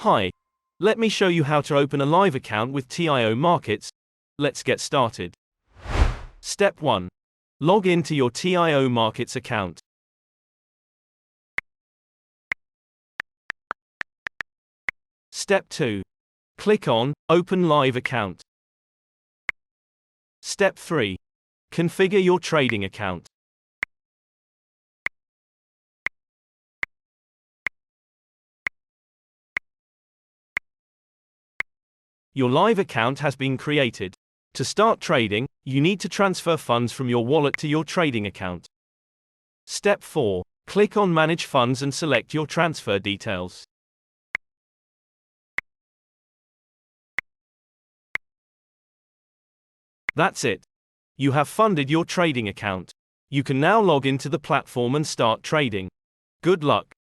Hi. Let me show you how to open a live account with TIOmarkets. Let's get started. Step 1. Log into your TIOmarkets account. Step 2. Click on Open Live Account. Step 3. Configure your trading account. Your live account has been created. To start trading, you need to transfer funds from your wallet to your trading account. Step 4. Click on Manage Funds and select your transfer details. That's it. You have funded your trading account. You can now log into the platform and start trading. Good luck.